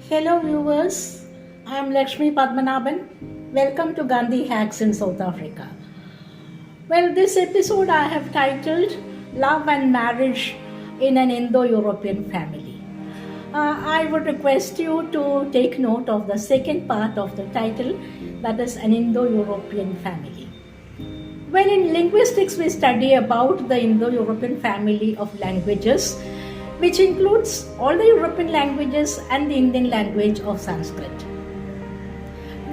Hello viewers, I am Lakshmi Padmanabhan. Welcome to Gandhi Hacks in South Africa. Well, this episode I have titled Love and Marriage in an Indo-European Family. I would request you to take note of the second part of the title, that is an Indo-European family. Well, in linguistics we study about the Indo-European family of languages, which includes all the European languages and the Indian language of Sanskrit.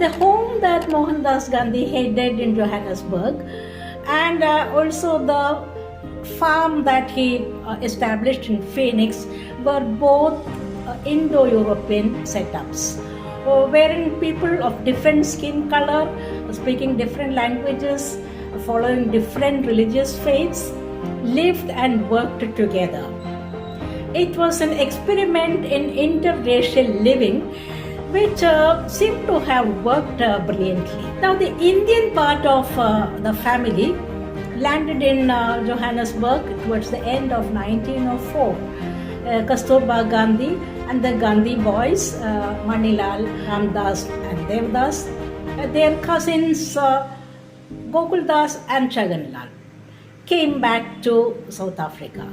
The home that Mohandas Gandhi headed in Johannesburg and also the farm that he established in Phoenix were both Indo-European setups, wherein people of different skin color, speaking different languages, following different religious faiths, lived and worked together. It was an experiment in interracial living which seemed to have worked brilliantly. Now, the Indian part of the family landed in Johannesburg towards the end of 1904. Kasturba Gandhi and the Gandhi boys, Manilal, Ramdas and Devdas, their cousins Gokuldas and Chaganlal, came back to South Africa.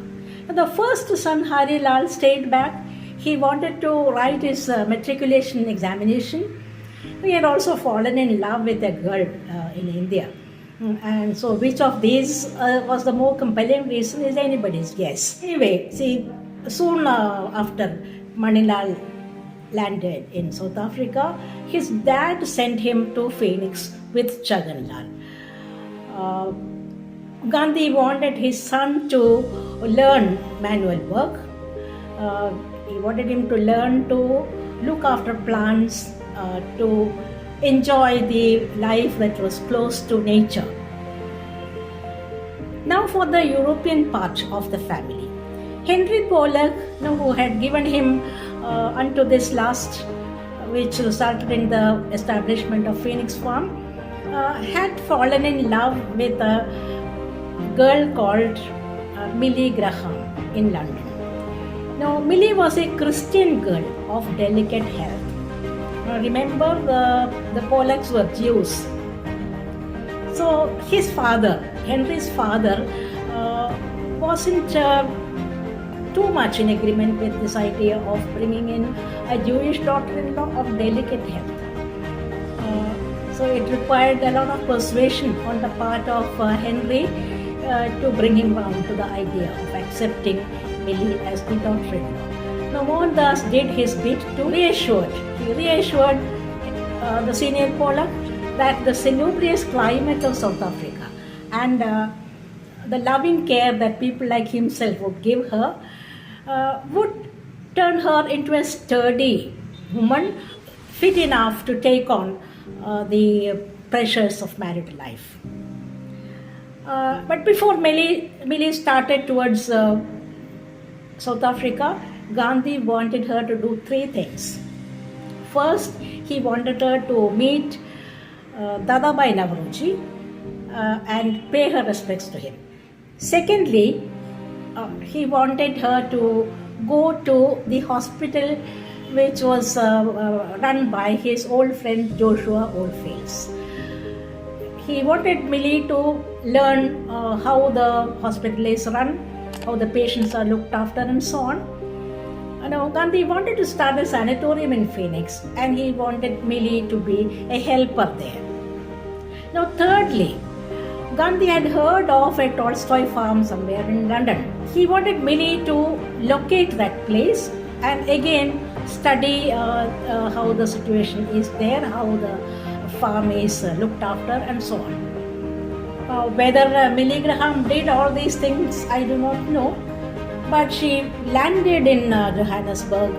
The first son, Harilal, stayed back. He wanted to write his matriculation examination. He had also fallen in love with a girl in India. And so, which of these was the more compelling reason is anybody's guess. Anyway, see, soon after Manilal landed in South Africa, his dad sent him to Phoenix with Chaganlal. Gandhi wanted his son to learn manual work. He wanted him to learn to look after plants, to enjoy the life that was close to nature. Now for the European part of the family. Henry Pollock, who had given him unto this last, which resulted in the establishment of Phoenix Farm, had fallen in love with a girl called Millie Graham in London. Now, Millie was a Christian girl of delicate health. Now, remember, the Pollocks were Jews. So, his father, Henry's father, wasn't too much in agreement with this idea of bringing in a Jewish daughter-in-law of delicate health. So, it required a lot of persuasion on the part of Henry to bring him round to the idea of accepting Millie as the daughter-in-law. Now, Mohandas did his bit to reassure the senior Pollock that the salubrious climate of South Africa and the loving care that people like himself would give her would turn her into a sturdy woman fit enough to take on the pressures of married life. But before Millie started towards South Africa, Gandhi wanted her to do three things. First, he wanted her to meet Dadabai Navroji and pay her respects to him. Secondly, he wanted her to go to the hospital which was run by his old friend Joshua Oldfields. He wanted Millie to learn how the hospital is run, how the patients are looked after and so on. Gandhi wanted to start a sanatorium in Phoenix and he wanted Millie to be a helper there. Now, thirdly, Gandhi had heard of a Tolstoy farm somewhere in London. He wanted Millie to locate that place and again study how the situation is there, how the farm is looked after and so on. Whether Millie Graham did all these things, I do not know, but she landed in Johannesburg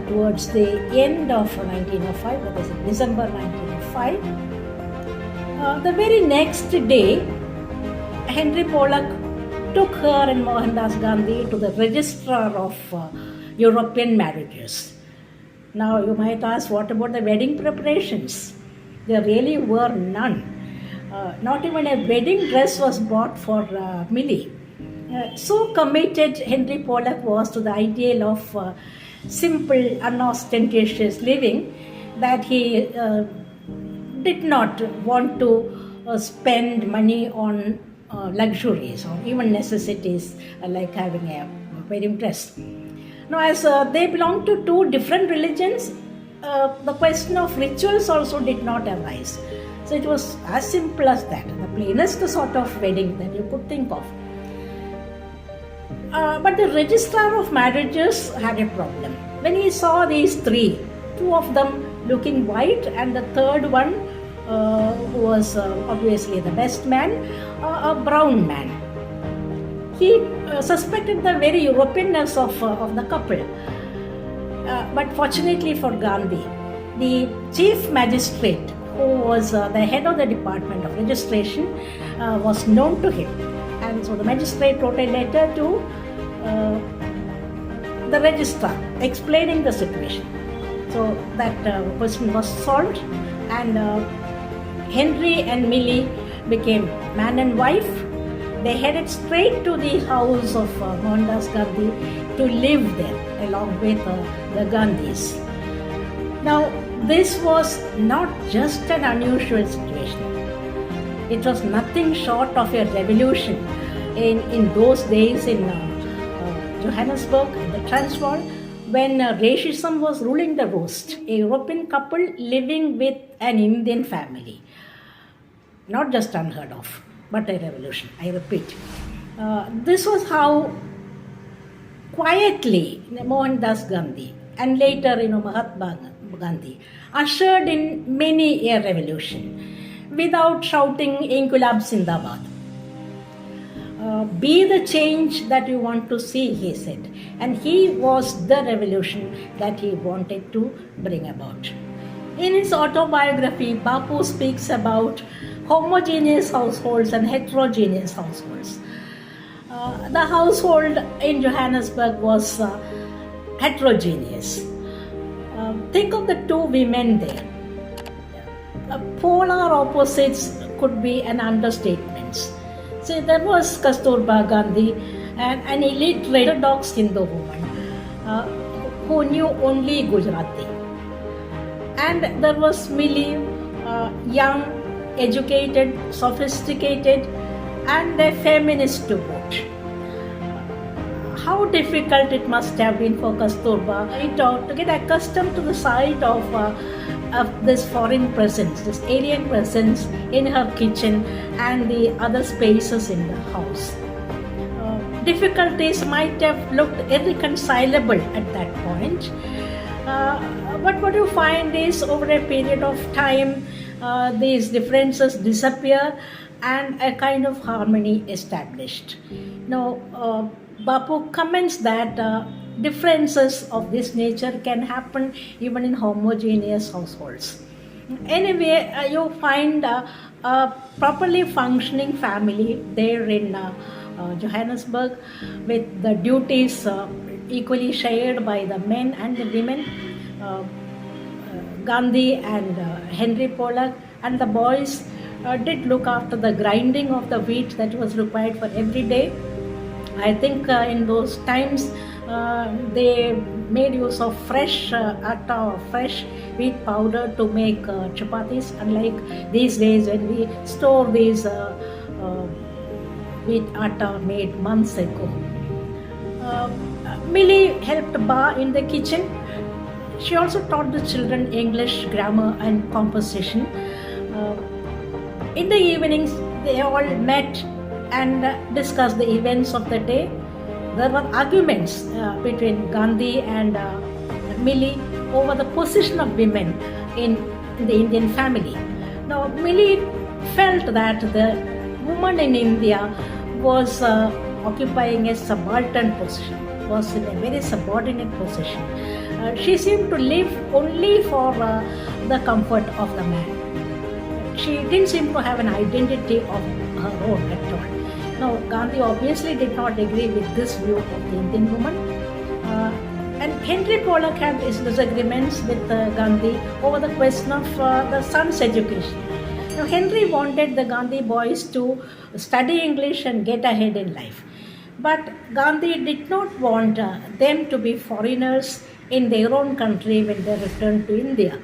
towards the end of 1905, that is December 1905. The very next day, Henry Pollock took her and Mohandas Gandhi to the registrar of European marriages. Now you might ask, what about the wedding preparations? There really were none. Not even a wedding dress was bought for Millie. So committed Henry Pollock was to the ideal of simple, unostentatious living, that he did not want to spend money on luxuries or even necessities like having a wedding dress. Now, as they belonged to two different religions, the question of rituals also did not arise. So it was as simple as that, the plainest sort of wedding that you could think of. But the registrar of marriages had a problem. When he saw these three, two of them looking white and the third one, who was obviously the best man, a brown man, he suspected the very Europeanness of the couple. But fortunately for Gandhi, the chief magistrate, who was the head of the department of registration, was known to him. And so the magistrate wrote a letter to the registrar explaining the situation. So that question was solved, and Henry and Millie became man and wife. They headed straight to the house of Mohandas Gandhi to live there along with the Gandhis. Now, this was not just an unusual situation. It was nothing short of a revolution in those days in Johannesburg, in the Transvaal, when racism was ruling the roost. A European couple living with an Indian family. Not just unheard of, but a revolution, I repeat. This was how quietly Mohandas Gandhi and later Mahatma Gandhi ushered in many a revolution without shouting Inkilab Zindabad. Be the change that you want to see, he said. And he was the revolution that he wanted to bring about. In his autobiography, Bapu speaks about homogeneous households and heterogeneous households. The household in Johannesburg was heterogeneous. Think of the two women there. Polar opposites could be an understatement. So there was Kasturba Gandhi, an illiterate orthodox Hindu woman who knew only Gujarati. And there was Millie, young, educated, sophisticated, and a feminist to boot. How difficult it must have been for Kasturba to get accustomed to the sight of this foreign presence, this alien presence in her kitchen and the other spaces in the house. Difficulties might have looked irreconcilable at that point. But what you find is, over a period of time, these differences disappear and a kind of harmony established. Now, Bapu comments that differences of this nature can happen even in homogeneous households. Anyway, you find a properly functioning family there in Johannesburg, with the duties equally shared by the men and the women. Gandhi and Henry Pollock and the boys did look after the grinding of the wheat that was required for every day. I think in those times they made use of fresh atta or fresh wheat powder to make chapatis, unlike these days when we store these wheat atta made months ago. Millie helped Ba in the kitchen. She also taught the children English, grammar and composition. In the evenings, they all met and discussed the events of the day. There were arguments between Gandhi and Millie over the position of women in the Indian family. Now, Millie felt that the woman in India was occupying a subaltern position, was in a very subordinate position. She seemed to live only for the comfort of the man. She didn't seem to have an identity of her own at all. Now, Gandhi obviously did not agree with this view of the Indian woman. And Henry Pollock had his disagreements with Gandhi over the question of the son's education. Now, Henry wanted the Gandhi boys to study English and get ahead in life. But Gandhi did not want them to be foreigners in their own country when they returned to India.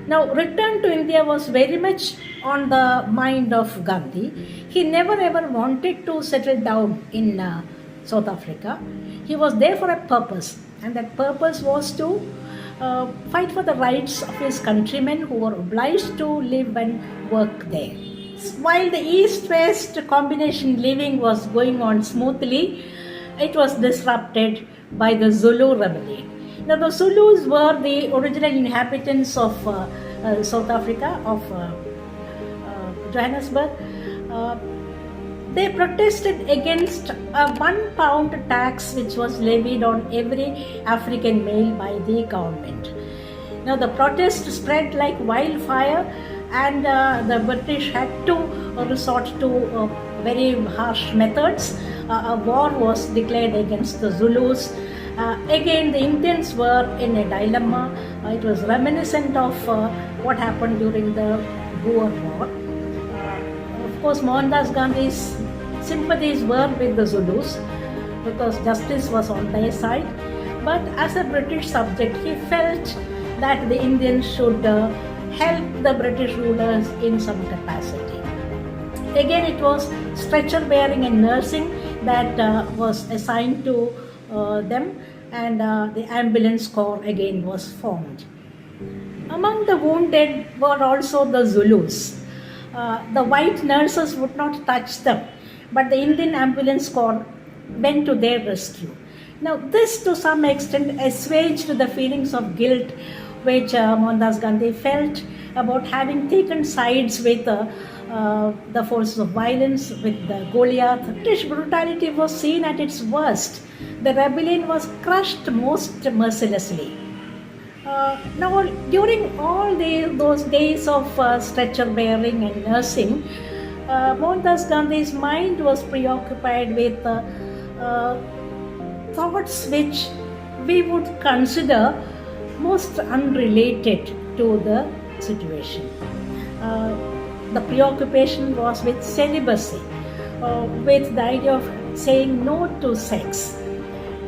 Now, return to India was very much on the mind of Gandhi. He never ever wanted to settle down in South Africa. He was there for a purpose, and that purpose was to fight for the rights of his countrymen who were obliged to live and work there. While the East-West combination living was going on smoothly, it was disrupted by the Zulu rebellion. Now, the Zulus were the original inhabitants of South Africa, of Johannesburg. They protested against a £1 tax which was levied on every African male by the government. Now, the protest spread like wildfire, and the British had to resort to very harsh methods. A war was declared against the Zulus. Again, the Indians were in a dilemma. It was reminiscent of what happened during the Boer War. Of course, Mohandas Gandhi's sympathies were with the Zulus because justice was on their side. But as a British subject, he felt that the Indians should help the British rulers in some capacity. Again, it was stretcher bearing and nursing that was assigned to them, and the ambulance corps again was formed. Among the wounded were also the Zulus. The white nurses would not touch them, but the Indian ambulance corps went to their rescue. Now, this to some extent assuaged the feelings of guilt which Mohandas Gandhi felt about having taken sides with the forces of violence, with the Goliath. British brutality was seen at its worst. The rebellion was crushed most mercilessly. Now, during all those days of stretcher bearing and nursing, Mohandas Gandhi's mind was preoccupied with thoughts which we would consider most unrelated to the situation. The preoccupation was with celibacy, with the idea of saying no to sex.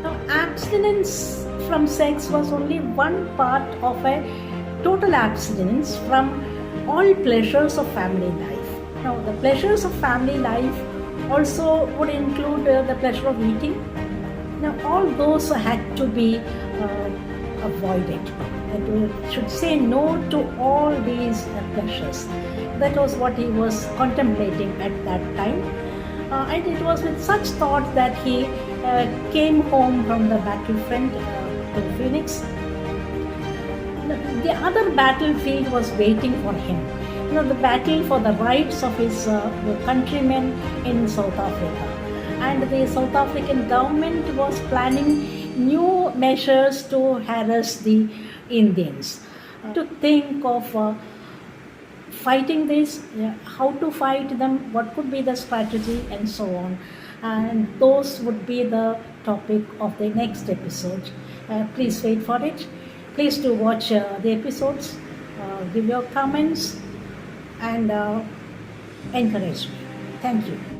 Now, abstinence from sex was only one part of a total abstinence from all pleasures of family life. Now, the pleasures of family life also would include the pleasure of eating. Now, all those had to be avoided. That we should say no to all these pleasures. That was what he was contemplating at that time. And it was with such thought that he came home from the battlefront to Phoenix. The other battlefield was waiting for him. The battle for the rights of his countrymen in South Africa. And the South African government was planning new measures to harass the Indians. To think of fighting this, how to fight them, what could be the strategy, and so on. And those would be the topic of the next episode. Please wait for it. Please do watch the episodes, give your comments, and encourage me. Thank you.